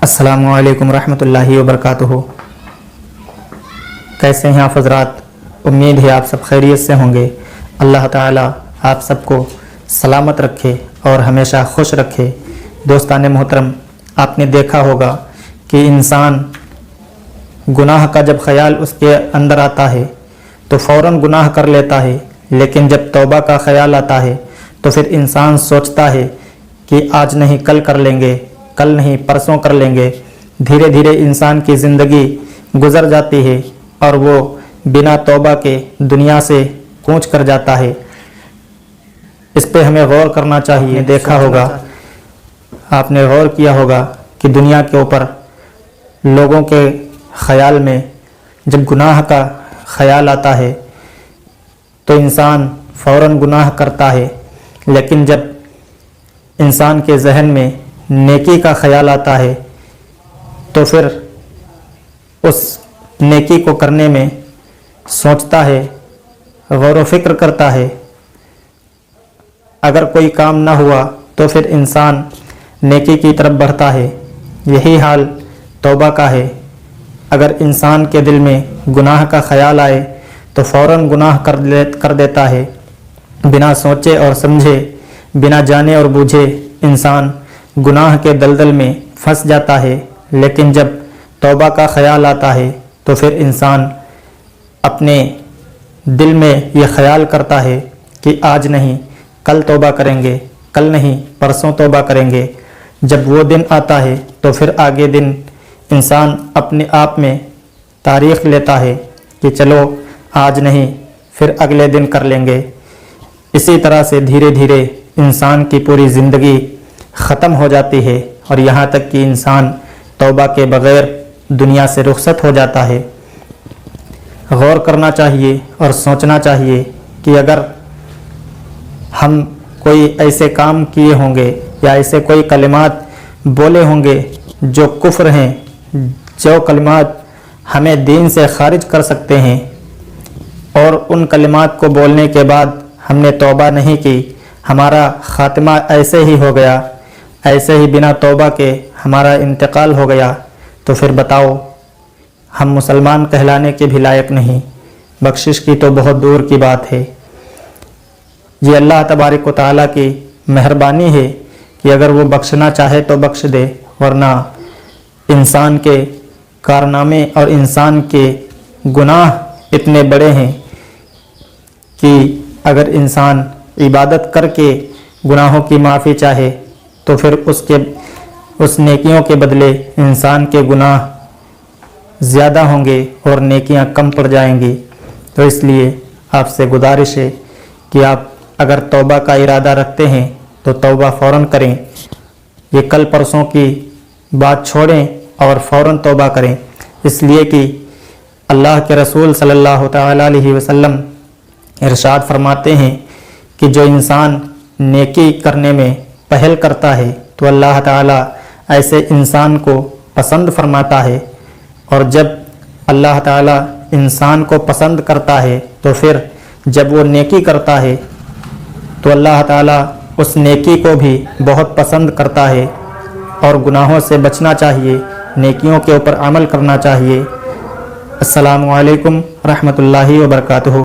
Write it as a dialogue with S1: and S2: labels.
S1: السلام علیکم ورحمۃ اللہ وبرکاتہ۔ کیسے ہیں آپ حضرات؟ امید ہے آپ سب خیریت سے ہوں گے۔ اللہ تعالیٰ آپ سب کو سلامت رکھے اور ہمیشہ خوش رکھے۔ دوستان محترم، آپ نے دیکھا ہوگا کہ انسان گناہ کا جب خیال اس کے اندر آتا ہے تو فوراً گناہ کر لیتا ہے، لیکن جب توبہ کا خیال آتا ہے تو پھر انسان سوچتا ہے کہ آج نہیں کل کر لیں گے، کل نہیں پرسوں کر لیں گے۔ دھیرے دھیرے انسان کی زندگی گزر جاتی ہے اور وہ بنا توبہ کے دنیا سے کوچ کر جاتا ہے۔ اس پہ ہمیں غور کرنا چاہیے۔ دیکھا ہوگا، آپ نے غور کیا ہوگا کہ دنیا کے اوپر لوگوں کے خیال میں جب گناہ کا خیال آتا ہے تو انسان فوراً گناہ کرتا ہے، لیکن جب انسان کے ذہن میں نیکی کا خیال آتا ہے تو پھر اس نیکی کو کرنے میں سوچتا ہے، غور و فکر کرتا ہے۔ اگر کوئی کام نہ ہوا تو پھر انسان نیکی کی طرف بڑھتا ہے۔ یہی حال توبہ کا ہے۔ اگر انسان کے دل میں گناہ کا خیال آئے تو فوراً گناہ کر دیتا ہے، بنا سوچے اور سمجھے، بنا جانے اور بوجھے انسان گناہ کے دلدل میں پھنس جاتا ہے۔ لیکن جب توبہ کا خیال آتا ہے تو پھر انسان اپنے دل میں یہ خیال کرتا ہے کہ آج نہیں کل توبہ کریں گے، کل نہیں پرسوں توبہ کریں گے۔ جب وہ دن آتا ہے تو پھر آگے دن انسان اپنے آپ میں تاریخ لیتا ہے کہ چلو آج نہیں پھر اگلے دن کر لیں گے۔ اسی طرح سے دھیرے دھیرے انسان کی پوری زندگی ختم ہو جاتی ہے اور یہاں تک کہ انسان توبہ کے بغیر دنیا سے رخصت ہو جاتا ہے۔ غور کرنا چاہیے اور سوچنا چاہیے کہ اگر ہم کوئی ایسے کام کیے ہوں گے یا ایسے کوئی کلمات بولے ہوں گے جو کفر ہیں، جو کلمات ہمیں دین سے خارج کر سکتے ہیں، اور ان کلمات کو بولنے کے بعد ہم نے توبہ نہیں کی، ہمارا خاتمہ ایسے ہی ہو گیا، ایسے ہی بنا توبہ کے ہمارا انتقال ہو گیا، تو پھر بتاؤ ہم مسلمان کہلانے کے بھی لائق نہیں۔ بخشش کی تو بہت دور کی بات ہے۔ یہ اللہ تبارک و تعالیٰ کی مہربانی ہے کہ اگر وہ بخشنا چاہے تو بخش دے، ورنہ انسان کے کارنامے اور انسان کے گناہ اتنے بڑے ہیں کہ اگر انسان عبادت کر کے گناہوں کی معافی چاہے تو پھر اس نیکیوں کے بدلے انسان کے گناہ زیادہ ہوں گے اور نیکیاں کم پڑ جائیں گی۔ تو اس لیے آپ سے گزارش ہے کہ آپ اگر توبہ کا ارادہ رکھتے ہیں تو توبہ فوراً کریں۔ یہ کل پرسوں کی بات چھوڑیں اور فوراً توبہ کریں، اس لیے کہ اللہ کے رسول صلی اللہ تعالیٰ علیہ وسلم ارشاد فرماتے ہیں کہ جو انسان نیکی کرنے میں پہل کرتا ہے تو اللہ تعالیٰ ایسے انسان کو پسند فرماتا ہے، اور جب اللہ تعالیٰ انسان کو پسند کرتا ہے تو پھر جب وہ نیکی کرتا ہے تو اللہ تعالیٰ اس نیکی کو بھی بہت پسند کرتا ہے۔ اور گناہوں سے بچنا چاہیے، نیکیوں کے اوپر عمل کرنا چاہیے۔ السلام علیکم ورحمۃ اللہ وبرکاتہ۔